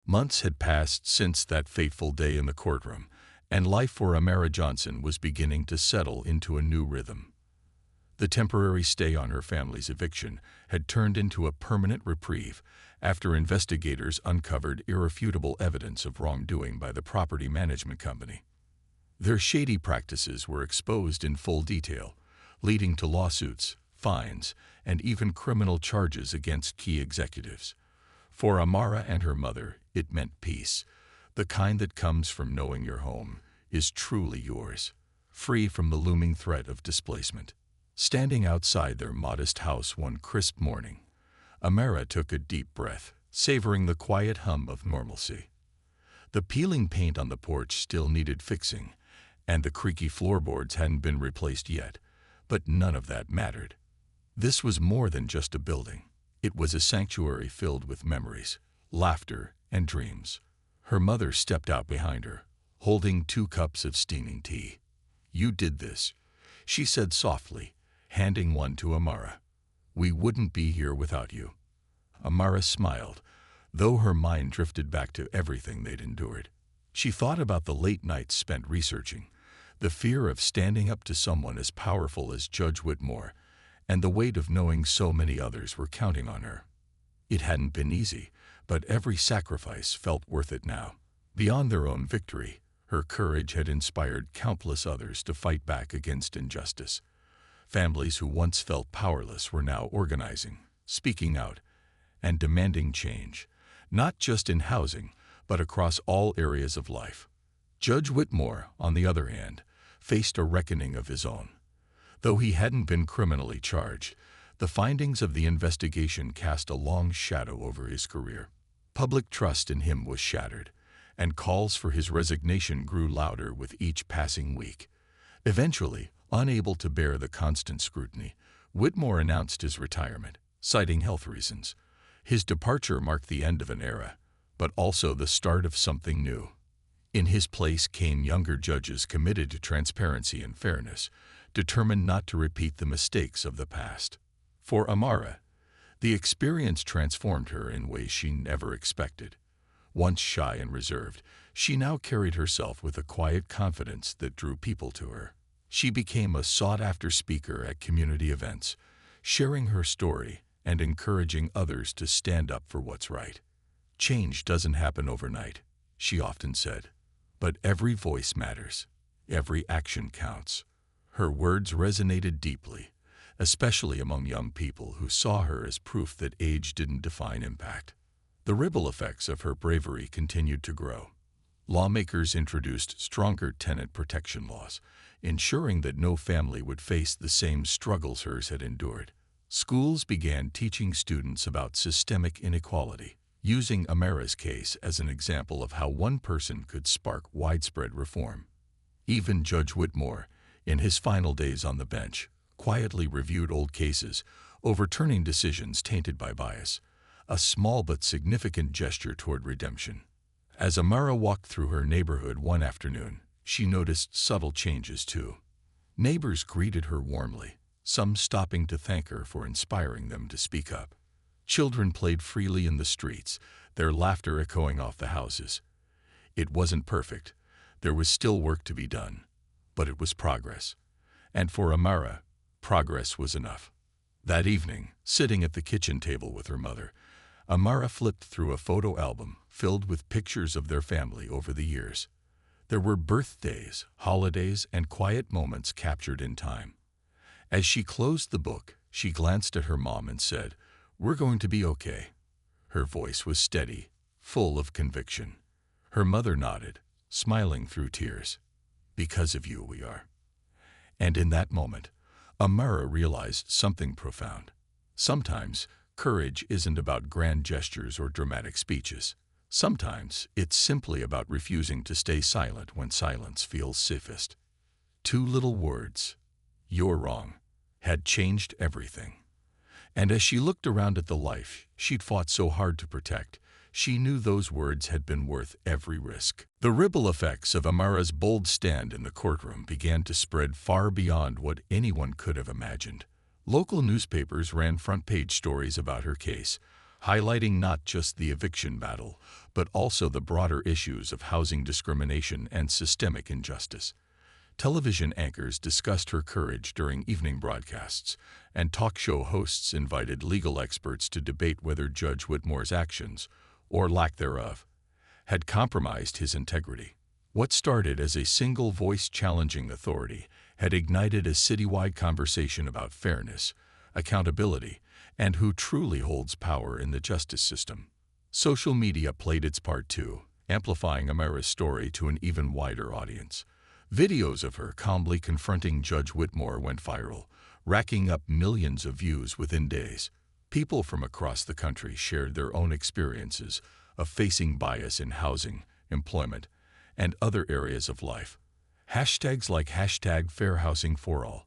Months had passed since that fateful day in the courtroom, and life for Amara Johnson was beginning to settle into a new rhythm. The temporary stay on her family's eviction had turned into a permanent reprieve after investigators uncovered irrefutable evidence of wrongdoing by the property management company. Their shady practices were exposed in full detail, leading to lawsuits, fines, and even criminal charges against key executives. For Amara and her mother, it meant peace, the kind that comes from knowing your home is truly yours, free from the looming threat of displacement. Standing outside their modest house one crisp morning, Amara took a deep breath, savoring the quiet hum of normalcy. The peeling paint on the porch still needed fixing, and the creaky floorboards hadn't been replaced yet, but none of that mattered. This was more than just a building. It was a sanctuary filled with memories, laughter, and dreams. Her mother stepped out behind her, holding 2 cups of steaming tea. "You did this," she said softly, handing one to Amara. "We wouldn't be here without you." Amara smiled, though her mind drifted back to everything they'd endured. She thought about the late nights spent researching, the fear of standing up to someone as powerful as Judge Whitmore, and the weight of knowing so many others were counting on her. It hadn't been easy, but every sacrifice felt worth it now. Beyond their own victory, her courage had inspired countless others to fight back against injustice. Families who once felt powerless were now organizing, speaking out, and demanding change, not just in housing, but across all areas of life. Judge Whitmore, on the other hand, faced a reckoning of his own. Though he hadn't been criminally charged, the findings of the investigation cast a long shadow over his career. Public trust in him was shattered, and calls for his resignation grew louder with each passing week. Eventually, unable to bear the constant scrutiny, Whitmore announced his retirement, citing health reasons. His departure marked the end of an era, but also the start of something new. In his place came younger judges committed to transparency and fairness, determined not to repeat the mistakes of the past. For Amara, the experience transformed her in ways she never expected. Once shy and reserved, she now carried herself with a quiet confidence that drew people to her. She became a sought-after speaker at community events, sharing her story and encouraging others to stand up for what's right. "Change doesn't happen overnight," she often said, "but every voice matters. Every action counts." Her words resonated deeply, especially among young people who saw her as proof that age didn't define impact. The ripple effects of her bravery continued to grow. Lawmakers introduced stronger tenant protection laws, ensuring that no family would face the same struggles hers had endured. Schools began teaching students about systemic inequality, using Amara's case as an example of how one person could spark widespread reform. Even Judge Whitmore, in his final days on the bench, quietly reviewed old cases, overturning decisions tainted by bias, a small but significant gesture toward redemption. As Amara walked through her neighborhood one afternoon, she noticed subtle changes too. Neighbors greeted her warmly, some stopping to thank her for inspiring them to speak up. Children played freely in the streets, their laughter echoing off the houses. It wasn't perfect. There was still work to be done, but it was progress. And for Amara, progress was enough. That evening, sitting at the kitchen table with her mother, Amara flipped through a photo album filled with pictures of their family over the years. There were birthdays, holidays, and quiet moments captured in time. As she closed the book, she glanced at her mom and said, "We're going to be okay." Her voice was steady, full of conviction. Her mother nodded, smiling through tears. "Because of you, we are." And in that moment, Amara realized something profound. Sometimes, courage isn't about grand gestures or dramatic speeches. Sometimes, it's simply about refusing to stay silent when silence feels safest. 2 little words, "You're wrong," had changed everything. And as she looked around at the life she'd fought so hard to protect, she knew those words had been worth every risk. The ripple effects of Amara's bold stand in the courtroom began to spread far beyond what anyone could have imagined. Local newspapers ran front-page stories about her case, highlighting not just the eviction battle, but also the broader issues of housing discrimination and systemic injustice. Television anchors discussed her courage during evening broadcasts, and talk show hosts invited legal experts to debate whether Judge Whitmore's actions, or lack thereof, had compromised his integrity. What started as a single voice challenging authority had ignited a citywide conversation about fairness, accountability, and who truly holds power in the justice system. Social media played its part too, amplifying Amara's story to an even wider audience. Videos of her calmly confronting Judge Whitmore went viral, racking up millions of views within days. People from across the country shared their own experiences of facing bias in housing, employment, and other areas of life. Hashtags like #FairHousingForAll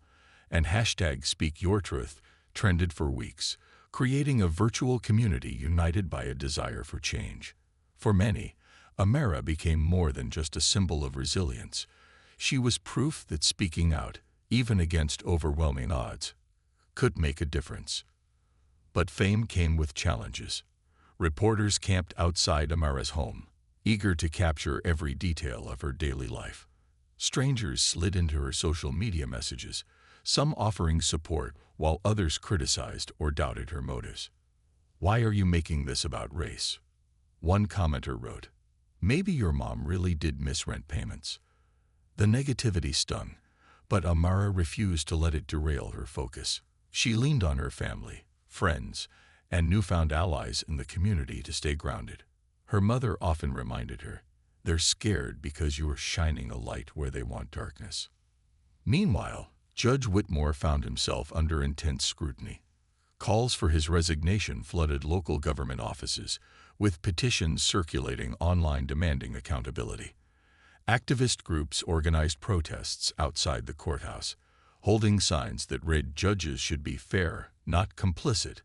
and #SpeakYourTruth trended for weeks, creating a virtual community united by a desire for change. For many, Amara became more than just a symbol of resilience. She was proof that speaking out, even against overwhelming odds, could make a difference. But fame came with challenges. Reporters camped outside Amara's home, eager to capture every detail of her daily life. Strangers slid into her social media messages, some offering support while others criticized or doubted her motives. "Why are you making this about race?" one commenter wrote. "Maybe your mom really did miss rent payments." The negativity stung, but Amara refused to let it derail her focus. She leaned on her family, friends, and newfound allies in the community to stay grounded. Her mother often reminded her, "They're scared because you are shining a light where they want darkness." Meanwhile, Judge Whitmore found himself under intense scrutiny. Calls for his resignation flooded local government offices, with petitions circulating online demanding accountability. Activist groups organized protests outside the courthouse, holding signs that read judges should be fair, not complicit,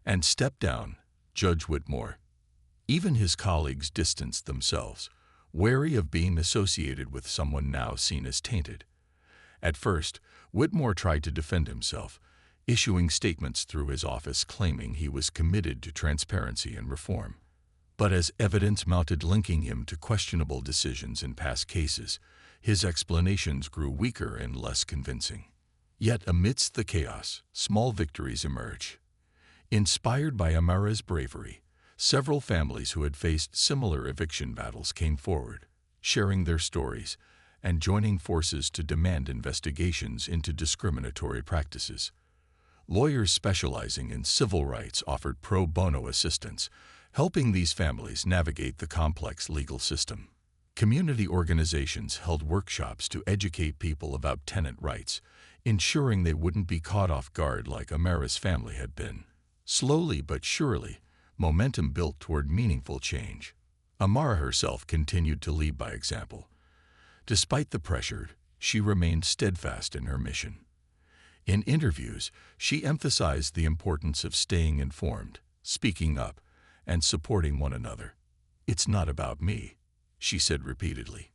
and "Step down, Judge Whitmore." Even his colleagues distanced themselves, wary of being associated with someone now seen as tainted. At first, Whitmore tried to defend himself, issuing statements through his office claiming he was committed to transparency and reform. But as evidence mounted linking him to questionable decisions in past cases, his explanations grew weaker and less convincing. Yet amidst the chaos, small victories emerged. Inspired by Amara's bravery, several families who had faced similar eviction battles came forward, sharing their stories and joining forces to demand investigations into discriminatory practices. Lawyers specializing in civil rights offered pro bono assistance, helping these families navigate the complex legal system. Community organizations held workshops to educate people about tenant rights, ensuring they wouldn't be caught off guard like Amara's family had been. Slowly but surely, momentum built toward meaningful change. Amara herself continued to lead by example. Despite the pressure, she remained steadfast in her mission. In interviews, she emphasized the importance of staying informed, speaking up, and supporting one another. "It's not about me," she said repeatedly.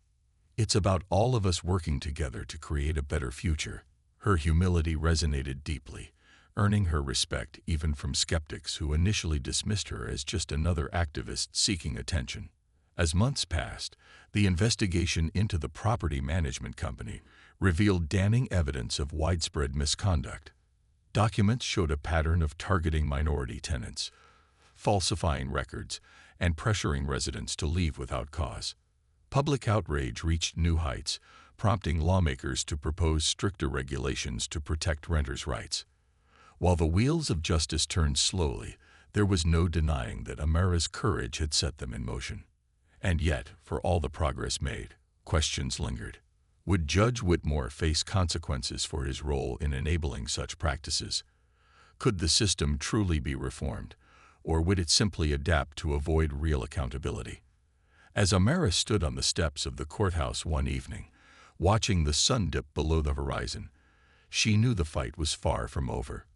"It's about all of us working together to create a better future." Her humility resonated deeply, earning her respect even from skeptics who initially dismissed her as just another activist seeking attention. As months passed, the investigation into the property management company revealed damning evidence of widespread misconduct. Documents showed a pattern of targeting minority tenants, falsifying records, and pressuring residents to leave without cause. Public outrage reached new heights, prompting lawmakers to propose stricter regulations to protect renters' rights. While the wheels of justice turned slowly, there was no denying that Amara's courage had set them in motion. And yet, for all the progress made, questions lingered. Would Judge Whitmore face consequences for his role in enabling such practices? Could the system truly be reformed, or would it simply adapt to avoid real accountability? As Amara stood on the steps of the courthouse one evening, watching the sun dip below the horizon, she knew the fight was far from over.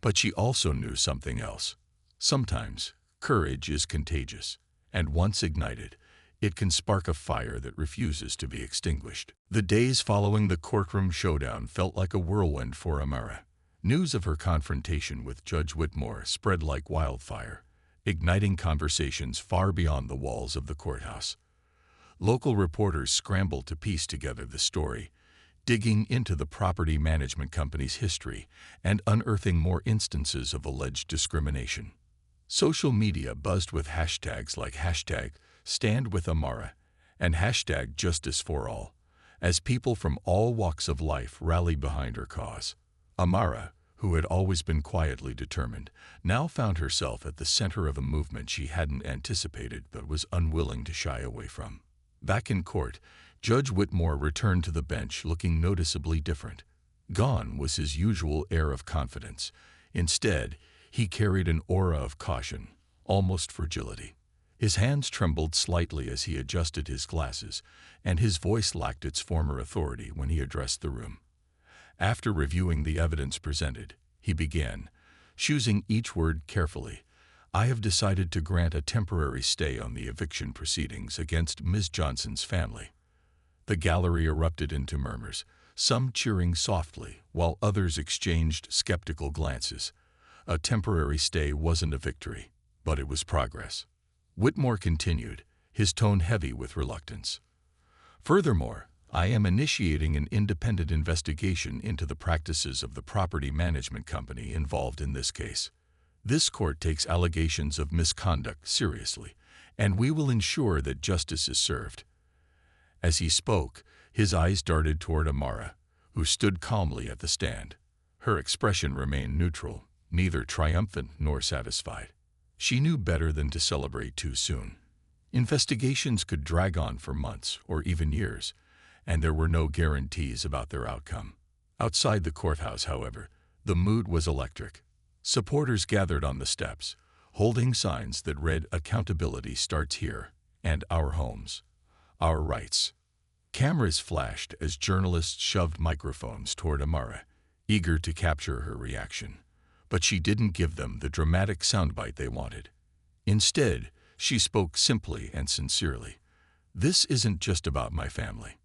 But she also knew something else. Sometimes, courage is contagious, and once ignited, it can spark a fire that refuses to be extinguished. The days following the courtroom showdown felt like a whirlwind for Amara. News of her confrontation with Judge Whitmore spread like wildfire, igniting conversations far beyond the walls of the courthouse. Local reporters scrambled to piece together the story, digging into the property management company's history and unearthing more instances of alleged discrimination. Social media buzzed with hashtags like #StandWithAmara and #JusticeForAll, as people from all walks of life rallied behind her cause. Amara, who had always been quietly determined, now found herself at the center of a movement she hadn't anticipated but was unwilling to shy away from. Back in court, Judge Whitmore returned to the bench looking noticeably different. Gone was his usual air of confidence. Instead, he carried an aura of caution, almost fragility. His hands trembled slightly as he adjusted his glasses, and his voice lacked its former authority when he addressed the room. After reviewing the evidence presented, he began, choosing each word carefully. "I have decided to grant a temporary stay on the eviction proceedings against Ms. Johnson's family." The gallery erupted into murmurs, some cheering softly while others exchanged skeptical glances. A temporary stay wasn't a victory, but it was progress. Whitmore continued, his tone heavy with reluctance. "Furthermore, I am initiating an independent investigation into the practices of the property management company involved in this case. This court takes allegations of misconduct seriously, and we will ensure that justice is served." As he spoke, his eyes darted toward Amara, who stood calmly at the stand. Her expression remained neutral, neither triumphant nor satisfied. She knew better than to celebrate too soon. Investigations could drag on for months or even years, and there were no guarantees about their outcome. Outside the courthouse, however, the mood was electric. Supporters gathered on the steps, holding signs that read "Accountability starts here" and "Our homes, our rights." Cameras flashed as journalists shoved microphones toward Amara, eager to capture her reaction. But she didn't give them the dramatic soundbite they wanted. Instead, she spoke simply and sincerely. "This isn't just about my family.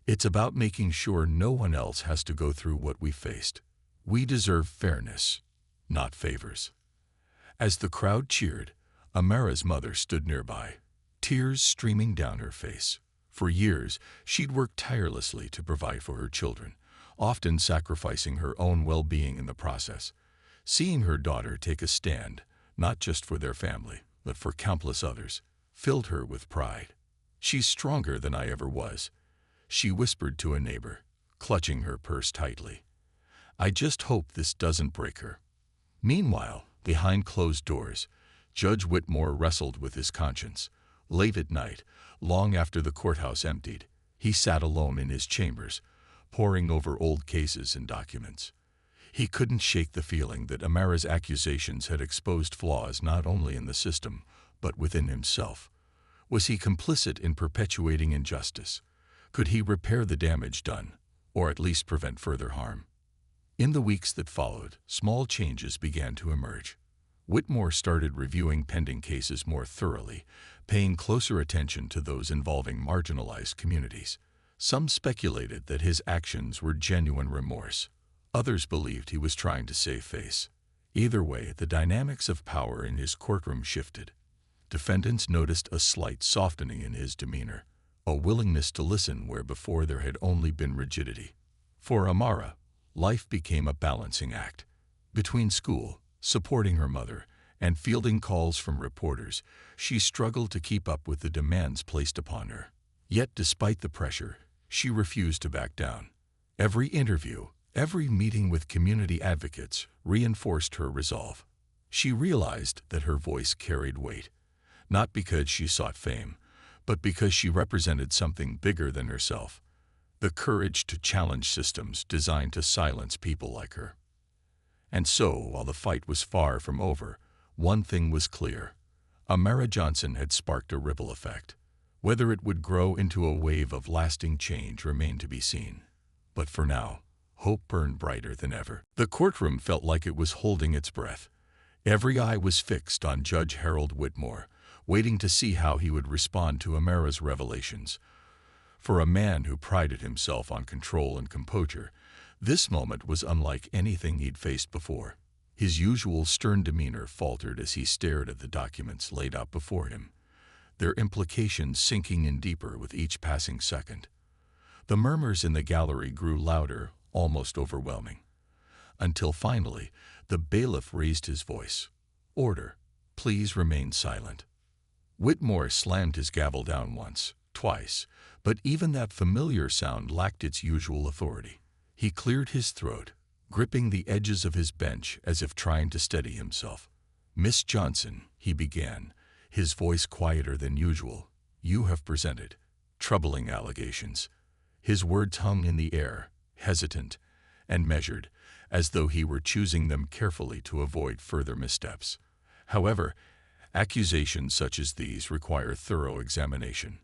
It's about making sure no one else has to go through what we faced. We deserve fairness, not favors." As the crowd cheered, Amara's mother stood nearby, tears streaming down her face. For years, she'd worked tirelessly to provide for her children, often sacrificing her own well-being in the process. Seeing her daughter take a stand, not just for their family, but for countless others, filled her with pride. "She's stronger than I ever was," she whispered to a neighbor, clutching her purse tightly. "I just hope this doesn't break her." Meanwhile, behind closed doors, Judge Whitmore wrestled with his conscience. Late at night, long after the courthouse emptied, he sat alone in his chambers, poring over old cases and documents. He couldn't shake the feeling that Amara's accusations had exposed flaws not only in the system, but within himself. Was he complicit in perpetuating injustice? Could he repair the damage done, or at least prevent further harm? In the weeks that followed, small changes began to emerge. Whitmore started reviewing pending cases more thoroughly, paying closer attention to those involving marginalized communities. Some speculated that his actions were genuine remorse. Others believed he was trying to save face. Either way, the dynamics of power in his courtroom shifted. Defendants noticed a slight softening in his demeanor, a willingness to listen where before there had only been rigidity. For Amara, life became a balancing act. Between school, supporting her mother, and fielding calls from reporters, she struggled to keep up with the demands placed upon her. Yet despite the pressure, she refused to back down. Every interview, every meeting with community advocates reinforced her resolve. She realized that her voice carried weight, not because she sought fame, but because she represented something bigger than herself, the courage to challenge systems designed to silence people like her. And so, while the fight was far from over, one thing was clear. Amara Johnson had sparked a ripple effect. Whether it would grow into a wave of lasting change remained to be seen. But for now, hope burned brighter than ever. The courtroom felt like it was holding its breath. Every eye was fixed on Judge Harold Whitmore, waiting to see how he would respond to Amara's revelations. For a man who prided himself on control and composure, this moment was unlike anything he'd faced before. His usual stern demeanor faltered as he stared at the documents laid out before him, their implications sinking in deeper with each passing second. The murmurs in the gallery grew louder, almost overwhelming, until finally the bailiff raised his voice. "Order. Please remain silent." Whitmore slammed his gavel down once, twice, but even that familiar sound lacked its usual authority. He cleared his throat, gripping the edges of his bench as if trying to steady himself. "Miss Johnson," he began, his voice quieter than usual, "you have presented troubling allegations." His words hung in the air, hesitant and measured, as though he were choosing them carefully to avoid further missteps. However, accusations such as these require thorough examination.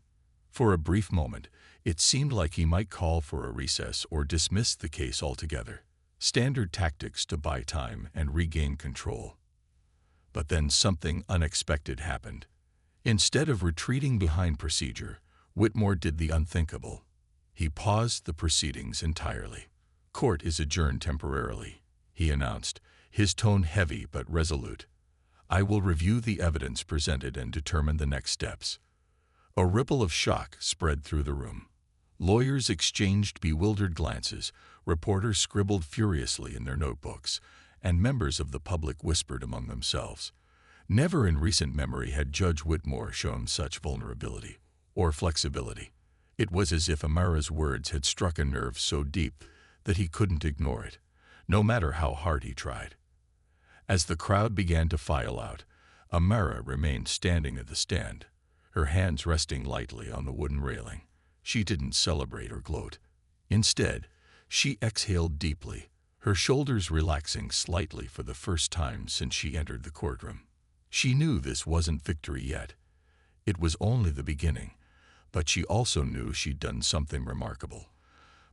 For a brief moment, it seemed like he might call for a recess or dismiss the case altogether. Standard tactics to buy time and regain control. But then something unexpected happened. Instead of retreating behind procedure, Whitmore did the unthinkable. He paused the proceedings entirely. "Court is adjourned temporarily," he announced, his tone heavy but resolute. "I will review the evidence presented and determine the next steps." A ripple of shock spread through the room. Lawyers exchanged bewildered glances, reporters scribbled furiously in their notebooks, and members of the public whispered among themselves. Never in recent memory had Judge Whitmore shown such vulnerability or flexibility. It was as if Amara's words had struck a nerve so deep that he couldn't ignore it, no matter how hard he tried. As the crowd began to file out, Amara remained standing at the stand, her hands resting lightly on the wooden railing. She didn't celebrate or gloat. Instead, she exhaled deeply, her shoulders relaxing slightly for the first time since she entered the courtroom. She knew this wasn't victory yet. It was only the beginning, but she also knew she'd done something remarkable.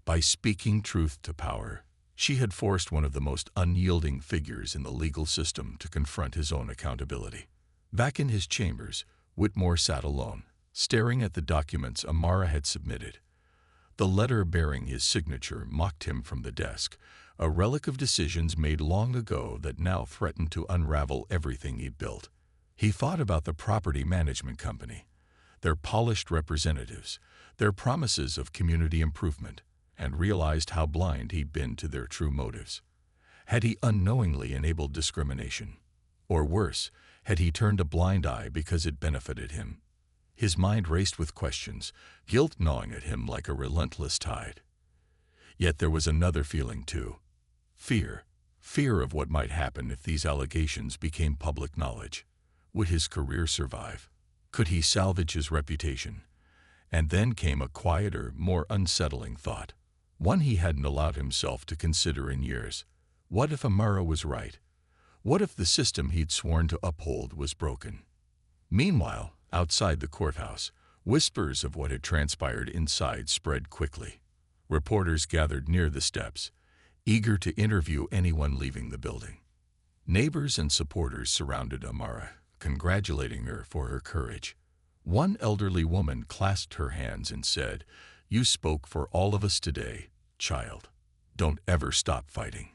By speaking truth to power, she had forced one of the most unyielding figures in the legal system to confront his own accountability. Back in his chambers, Whitmore sat alone, staring at the documents Amara had submitted. The letter bearing his signature mocked him from the desk, a relic of decisions made long ago that now threatened to unravel everything he'd built. He thought about the property management company, their polished representatives, their promises of community improvement, and realized how blind he'd been to their true motives. Had he unknowingly enabled discrimination? Or worse, had he turned a blind eye because it benefited him? His mind raced with questions, guilt gnawing at him like a relentless tide. Yet there was another feeling too. Fear. Fear of what might happen if these allegations became public knowledge. Would his career survive? Could he salvage his reputation? And then came a quieter, more unsettling thought. One he hadn't allowed himself to consider in years. What if Amara was right? What if the system he'd sworn to uphold was broken? Meanwhile, outside the courthouse, whispers of what had transpired inside spread quickly. Reporters gathered near the steps, eager to interview anyone leaving the building. Neighbors and supporters surrounded Amara, congratulating her for her courage. One elderly woman clasped her hands and said, "You spoke for all of us today, child. Don't ever stop fighting."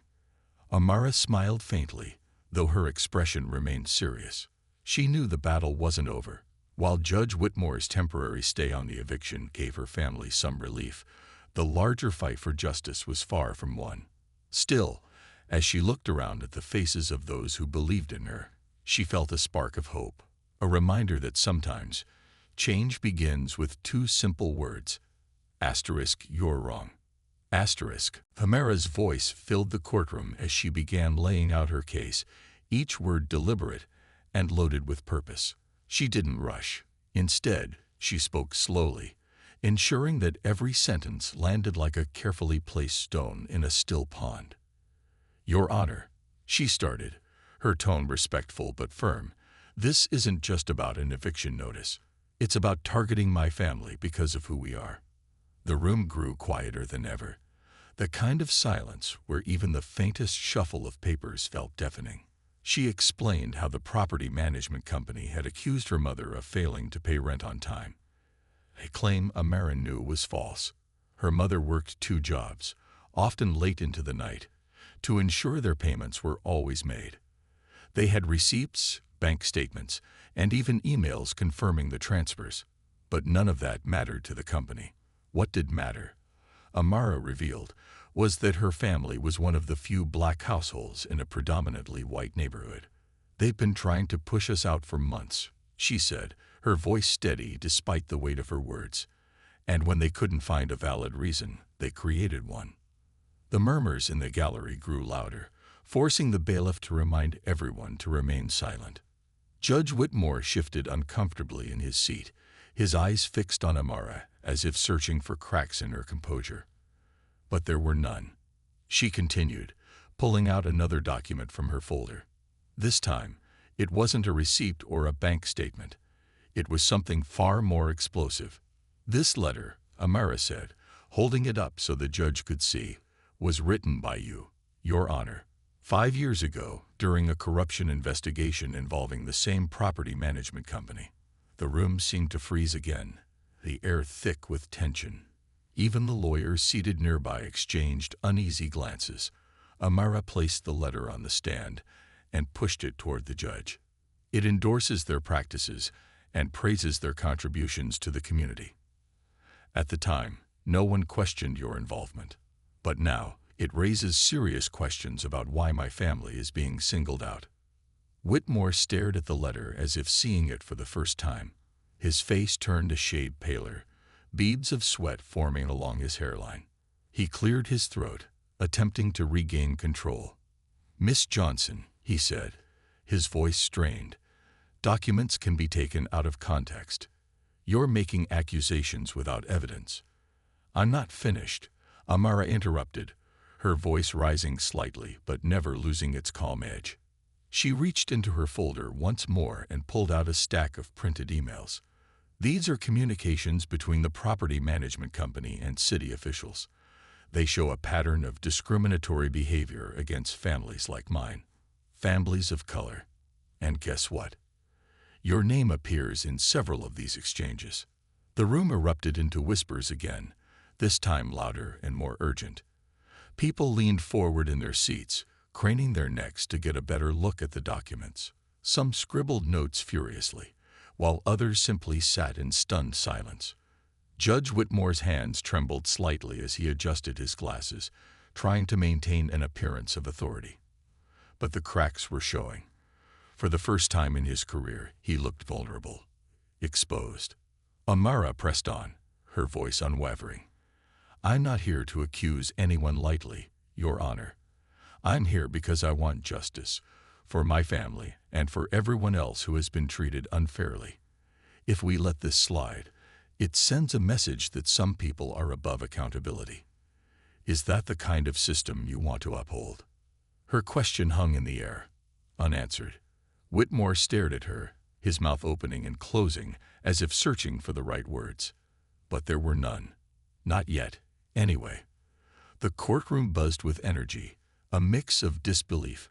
Amara smiled faintly, though her expression remained serious. She knew the battle wasn't over. While Judge Whitmore's temporary stay on the eviction gave her family some relief, the larger fight for justice was far from won. Still, as she looked around at the faces of those who believed in her, she felt a spark of hope, a reminder that sometimes change begins with two simple words. You're wrong. Amara's voice filled the courtroom as she began laying out her case, each word deliberate and loaded with purpose. She didn't rush. Instead, she spoke slowly, ensuring that every sentence landed like a carefully placed stone in a still pond. "Your Honor," she started, her tone respectful but firm, "this isn't just about an eviction notice. It's about targeting my family because of who we are." The room grew quieter than ever, the kind of silence where even the faintest shuffle of papers felt deafening. She explained how the property management company had accused her mother of failing to pay rent on time, a claim Amara knew was false. Her mother worked 2 jobs, often late into the night, to ensure their payments were always made. They had receipts, bank statements, and even emails confirming the transfers. But none of that mattered to the company. What did matter, Amara revealed, was that her family was one of the few black households in a predominantly white neighborhood. "They've been trying to push us out for months," she said, her voice steady despite the weight of her words. "And when they couldn't find a valid reason, they created one." The murmurs in the gallery grew louder, forcing the bailiff to remind everyone to remain silent. Judge Whitmore shifted uncomfortably in his seat, his eyes fixed on Amara, as if searching for cracks in her composure. But there were none. She continued, pulling out another document from her folder. This time, it wasn't a receipt or a bank statement. It was something far more explosive. "This letter," Amara said, holding it up so the judge could see, "was written by you, Your Honor. 5 years ago, during a corruption investigation involving the same property management company." The room seemed to freeze again, the air thick with tension. Even the lawyers seated nearby exchanged uneasy glances. Amara placed the letter on the stand and pushed it toward the judge. "It endorses their practices and praises their contributions to the community. At the time, no one questioned your involvement. But now, it raises serious questions about why my family is being singled out." Whitmore stared at the letter as if seeing it for the first time. His face turned a shade paler, beads of sweat forming along his hairline. He cleared his throat, attempting to regain control. "Miss Johnson," he said, his voice strained, "documents can be taken out of context. You're making accusations without evidence." "I'm not finished," Amara interrupted, her voice rising slightly but never losing its calm edge. She reached into her folder once more and pulled out a stack of printed emails. "These are communications between the property management company and city officials. They show a pattern of discriminatory behavior against families like mine, families of color. And guess what? Your name appears in several of these exchanges." The room erupted into whispers again, this time louder and more urgent. People leaned forward in their seats, craning their necks to get a better look at the documents. Some scribbled notes furiously, while others simply sat in stunned silence. Judge Whitmore's hands trembled slightly as he adjusted his glasses, trying to maintain an appearance of authority. But the cracks were showing. For the first time in his career, he looked vulnerable, exposed. Amara pressed on, her voice unwavering. "I'm not here to accuse anyone lightly, Your Honor. I'm here because I want justice, for my family and for everyone else who has been treated unfairly. If we let this slide, it sends a message that some people are above accountability. Is that the kind of system you want to uphold?" Her question hung in the air, unanswered. Whitmore stared at her, his mouth opening and closing as if searching for the right words. But there were none. Not yet, anyway. The courtroom buzzed with energy, a mix of disbelief,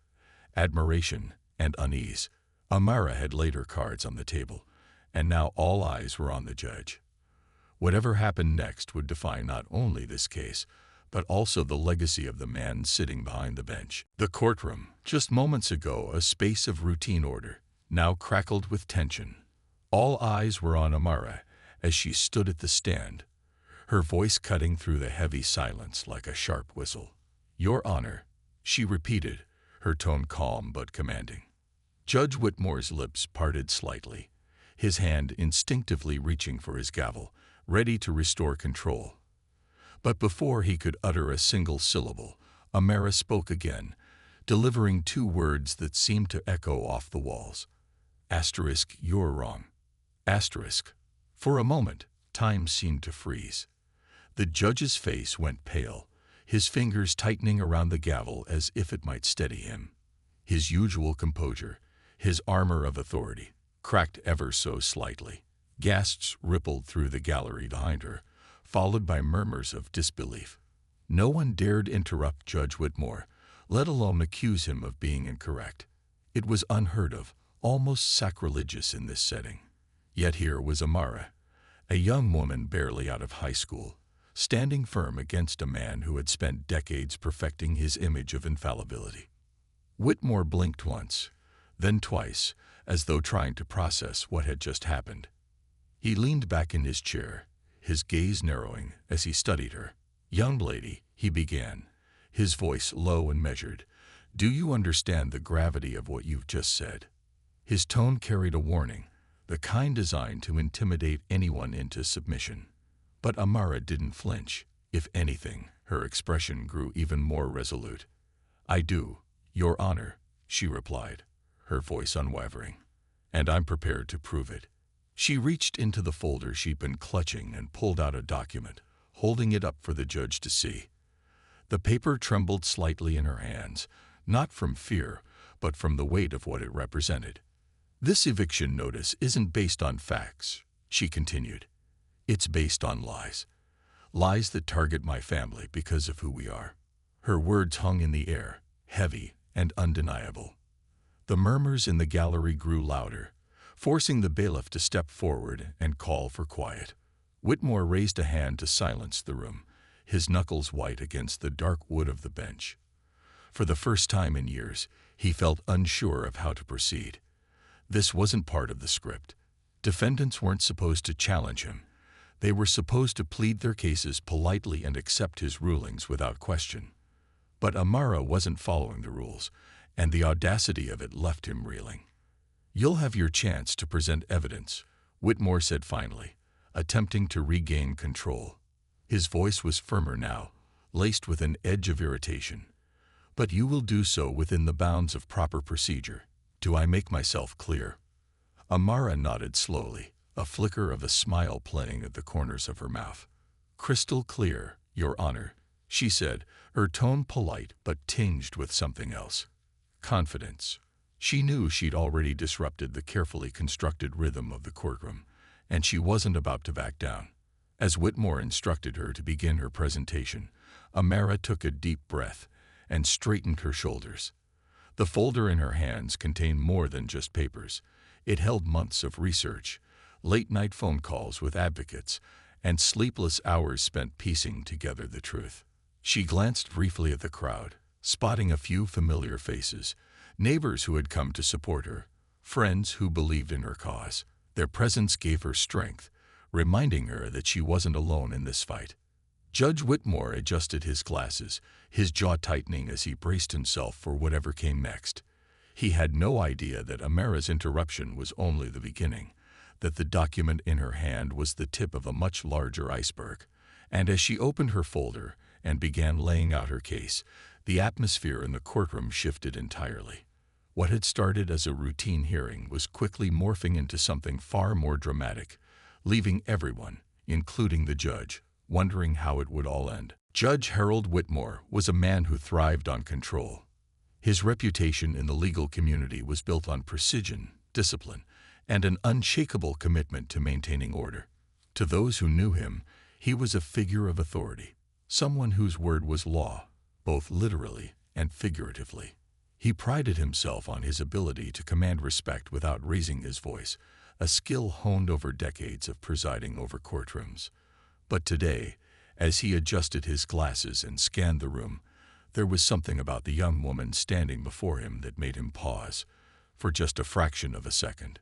admiration, and unease. Amara had laid her cards on the table, and now all eyes were on the judge. Whatever happened next would define not only this case, but also the legacy of the man sitting behind the bench. The courtroom, just moments ago a space of routine order, now crackled with tension. All eyes were on Amara as she stood at the stand, her voice cutting through the heavy silence like a sharp whistle. "Your Honor," she repeated, her tone calm but commanding. Judge Whitmore's lips parted slightly, his hand instinctively reaching for his gavel, ready to restore control. But before he could utter a single syllable, Amara spoke again, delivering 2 words that seemed to echo off the walls. "Asterisk, you're wrong. Asterisk." For a moment, time seemed to freeze. The judge's face went pale, his fingers tightening around the gavel as if it might steady him. His usual composure, his armor of authority, cracked ever so slightly. Gasps rippled through the gallery behind her, followed by murmurs of disbelief. No one dared interrupt Judge Whitmore, let alone accuse him of being incorrect. It was unheard of, almost sacrilegious in this setting. Yet here was Amara, a young woman barely out of high school, standing firm against a man who had spent decades perfecting his image of infallibility. Whitmore blinked once, then twice, as though trying to process what had just happened. He leaned back in his chair, his gaze narrowing as he studied her. "Young lady," he began, his voice low and measured, "do you understand the gravity of what you've just said?" His tone carried a warning, the kind designed to intimidate anyone into submission. But Amara didn't flinch. If anything, her expression grew even more resolute. "I do, Your Honor," she replied, her voice unwavering, "and I'm prepared to prove it." She reached into the folder she'd been clutching and pulled out a document, holding it up for the judge to see. The paper trembled slightly in her hands, not from fear, but from the weight of what it represented. "This eviction notice isn't based on facts," she continued. "It's based on lies. Lies that target my family because of who we are." Her words hung in the air, heavy and undeniable. The murmurs in the gallery grew louder, forcing the bailiff to step forward and call for quiet. Whitmore raised a hand to silence the room, his knuckles white against the dark wood of the bench. For the first time in years, he felt unsure of how to proceed. This wasn't part of the script. Defendants weren't supposed to challenge him. They were supposed to plead their cases politely and accept his rulings without question. But Amara wasn't following the rules, and the audacity of it left him reeling. "You'll have your chance to present evidence," Whitmore said finally, attempting to regain control. His voice was firmer now, laced with an edge of irritation. "But you will do so within the bounds of proper procedure. Do I make myself clear?" Amara nodded slowly, a flicker of a smile playing at the corners of her mouth. "Crystal clear, Your Honor," she said, her tone polite but tinged with something else. Confidence. She knew she'd already disrupted the carefully constructed rhythm of the courtroom, and she wasn't about to back down. As Whitmore instructed her to begin her presentation, Amara took a deep breath and straightened her shoulders. The folder in her hands contained more than just papers. It held months of research, late-night phone calls with advocates, and sleepless hours spent piecing together the truth. She glanced briefly at the crowd, spotting a few familiar faces, neighbors who had come to support her, friends who believed in her cause. Their presence gave her strength, reminding her that she wasn't alone in this fight. Judge Whitmore adjusted his glasses, his jaw tightening as he braced himself for whatever came next. He had no idea that Amara's interruption was only the beginning, that the document in her hand was the tip of a much larger iceberg. And as she opened her folder and began laying out her case, the atmosphere in the courtroom shifted entirely. What had started as a routine hearing was quickly morphing into something far more dramatic, leaving everyone, including the judge, wondering how it would all end. Judge Harold Whitmore was a man who thrived on control. His reputation in the legal community was built on precision, discipline, and an unshakable commitment to maintaining order. To those who knew him, he was a figure of authority, someone whose word was law, both literally and figuratively. He prided himself on his ability to command respect without raising his voice, a skill honed over decades of presiding over courtrooms. But today, as he adjusted his glasses and scanned the room, there was something about the young woman standing before him that made him pause, for just a fraction of a second.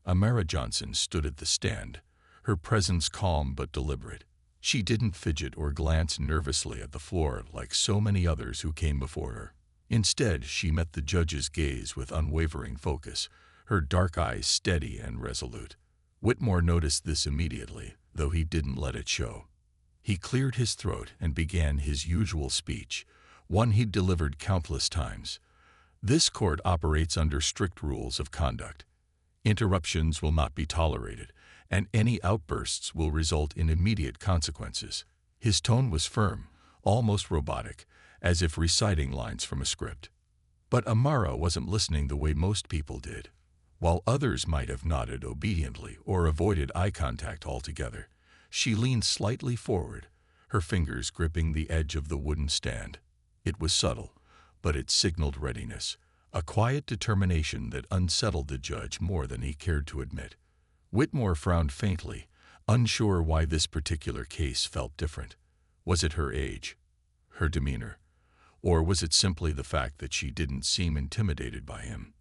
Amara Johnson stood at the stand, her presence calm but deliberate. She didn't fidget or glance nervously at the floor like so many others who came before her. Instead, she met the judge's gaze with unwavering focus, her dark eyes steady and resolute. Whitmore noticed this immediately, though he didn't let it show. He cleared his throat and began his usual speech, one he'd delivered countless times. "This court operates under strict rules of conduct. Interruptions will not be tolerated, and any outbursts will result in immediate consequences." His tone was firm, almost robotic, as if reciting lines from a script. But Amara wasn't listening the way most people did. While others might have nodded obediently or avoided eye contact altogether, she leaned slightly forward, her fingers gripping the edge of the wooden stand. It was subtle, but it signaled readiness, a quiet determination that unsettled the judge more than he cared to admit. Whitmore frowned faintly, unsure why this particular case felt different. Was it her age, her demeanor, or was it simply the fact that she didn't seem intimidated by him?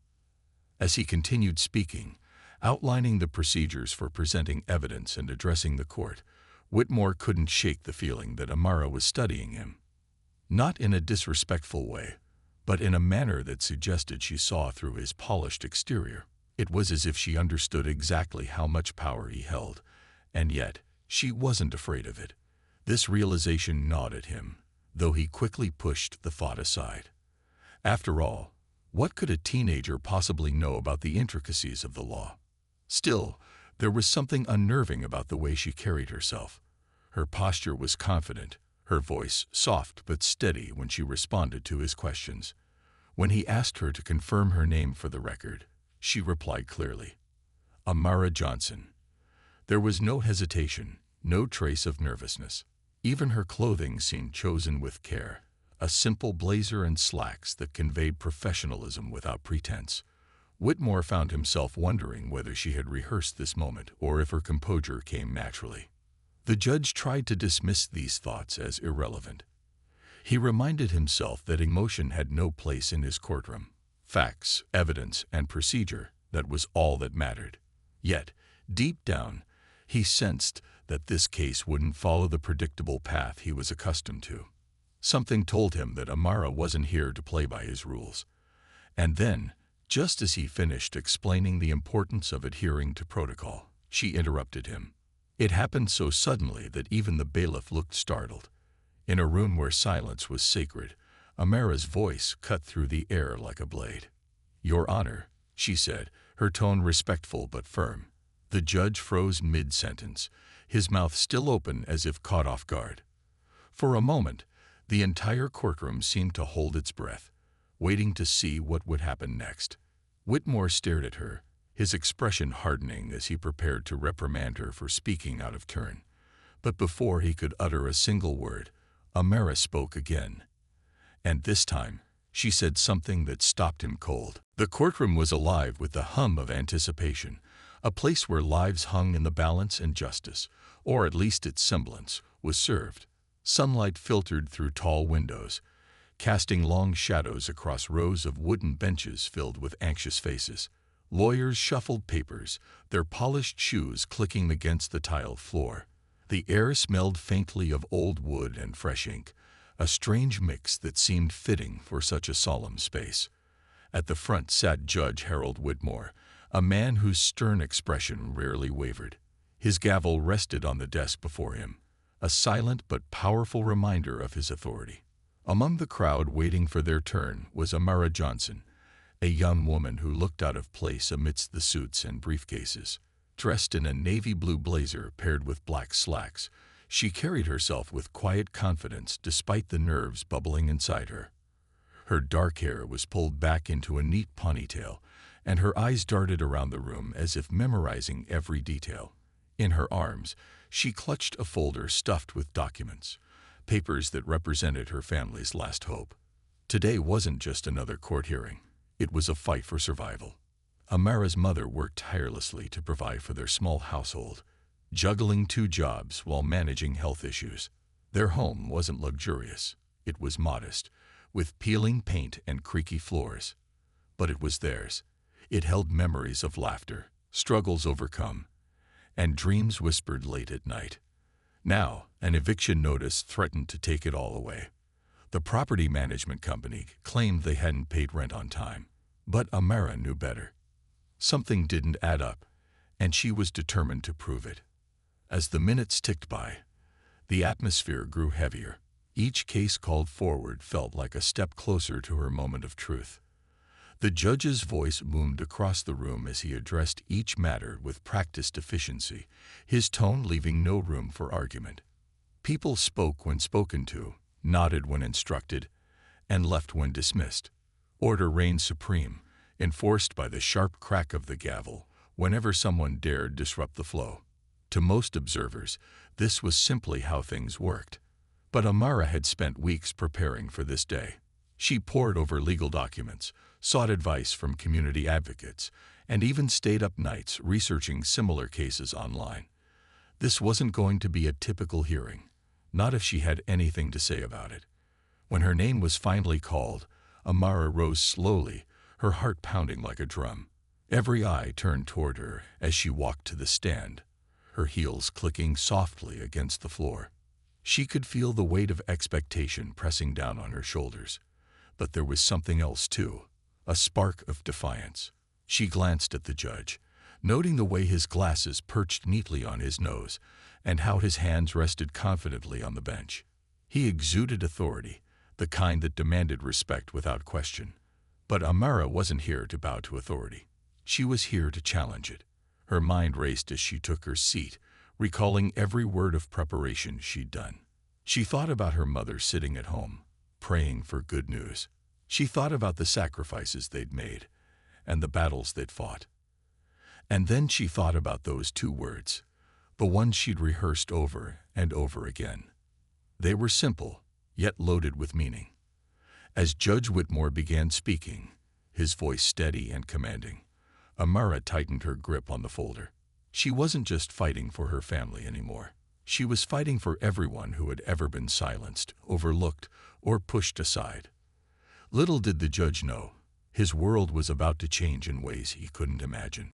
As he continued speaking, outlining the procedures for presenting evidence and addressing the court, Whitmore couldn't shake the feeling that Amara was studying him. Not in a disrespectful way, but in a manner that suggested she saw through his polished exterior. It was as if she understood exactly how much power he held, and yet she wasn't afraid of it. This realization gnawed at him, though he quickly pushed the thought aside. After all, what could a teenager possibly know about the intricacies of the law? Still, there was something unnerving about the way she carried herself. Her posture was confident, her voice soft but steady when she responded to his questions. When he asked her to confirm her name for the record, she replied clearly, "Amara Johnson." There was no hesitation, no trace of nervousness. Even her clothing seemed chosen with care, a simple blazer and slacks that conveyed professionalism without pretense. Whitmore found himself wondering whether she had rehearsed this moment or if her composure came naturally. The judge tried to dismiss these thoughts as irrelevant. He reminded himself that emotion had no place in his courtroom. Facts, evidence, and procedure, that was all that mattered. Yet, deep down, he sensed that this case wouldn't follow the predictable path he was accustomed to. Something told him that Amara wasn't here to play by his rules. And then, just as he finished explaining the importance of adhering to protocol, she interrupted him. It happened so suddenly that even the bailiff looked startled. In a room where silence was sacred, Amara's voice cut through the air like a blade. "Your Honor," she said, her tone respectful but firm. The judge froze mid-sentence, his mouth still open as if caught off guard. For a moment, the entire courtroom seemed to hold its breath, waiting to see what would happen next. Whitmore stared at her, his expression hardening as he prepared to reprimand her for speaking out of turn. But before he could utter a single word, Amara spoke again. And this time, she said something that stopped him cold. The courtroom was alive with the hum of anticipation, a place where lives hung in the balance and justice, or at least its semblance, was served. Sunlight filtered through tall windows, casting long shadows across rows of wooden benches filled with anxious faces. Lawyers shuffled papers, their polished shoes clicking against the tiled floor. The air smelled faintly of old wood and fresh ink, a strange mix that seemed fitting for such a solemn space. At the front sat Judge Harold Whitmore, a man whose stern expression rarely wavered. His gavel rested on the desk before him, a silent but powerful reminder of his authority. Among the crowd waiting for their turn was Amara Johnson, a young woman who looked out of place amidst the suits and briefcases. Dressed in a navy blue blazer paired with black slacks, she carried herself with quiet confidence despite the nerves bubbling inside her. Her dark hair was pulled back into a neat ponytail, and her eyes darted around the room as if memorizing every detail. In her arms, she clutched a folder stuffed with documents, papers that represented her family's last hope. Today wasn't just another court hearing. It was a fight for survival. Amara's mother worked tirelessly to provide for their small household, juggling 2 jobs while managing health issues. Their home wasn't luxurious. It was modest, with peeling paint and creaky floors. But it was theirs. It held memories of laughter, struggles overcome, and dreams whispered late at night. Now, an eviction notice threatened to take it all away. The property management company claimed they hadn't paid rent on time, but Amara knew better. Something didn't add up, and she was determined to prove it. As the minutes ticked by, the atmosphere grew heavier. Each case called forward felt like a step closer to her moment of truth. The judge's voice boomed across the room as he addressed each matter with practiced efficiency, his tone leaving no room for argument. People spoke when spoken to, nodded when instructed, and left when dismissed. Order reigned supreme, enforced by the sharp crack of the gavel whenever someone dared disrupt the flow. To most observers, this was simply how things worked. But Amara had spent weeks preparing for this day. She pored over legal documents, sought advice from community advocates, and even stayed up nights researching similar cases online. This wasn't going to be a typical hearing. not if she had anything to say about it. When her name was finally called, Amara rose slowly, her heart pounding like a drum. Every eye turned toward her as she walked to the stand, her heels clicking softly against the floor. She could feel the weight of expectation pressing down on her shoulders. But there was something else too, a spark of defiance. She glanced at the judge, noting the way his glasses perched neatly on his nose and how his hands rested confidently on the bench. He exuded authority, the kind that demanded respect without question. But Amara wasn't here to bow to authority. She was here to challenge it. Her mind raced as she took her seat, recalling every word of preparation she'd done. She thought about her mother sitting at home, praying for good news. She thought about the sacrifices they'd made and the battles they'd fought. And then she thought about those two words, the ones she'd rehearsed over and over again. They were simple, yet loaded with meaning. As Judge Whitmore began speaking, his voice steady and commanding, Amara tightened her grip on the folder. She wasn't just fighting for her family anymore. She was fighting for everyone who had ever been silenced, overlooked, or pushed aside. Little did the judge know, his world was about to change in ways he couldn't imagine.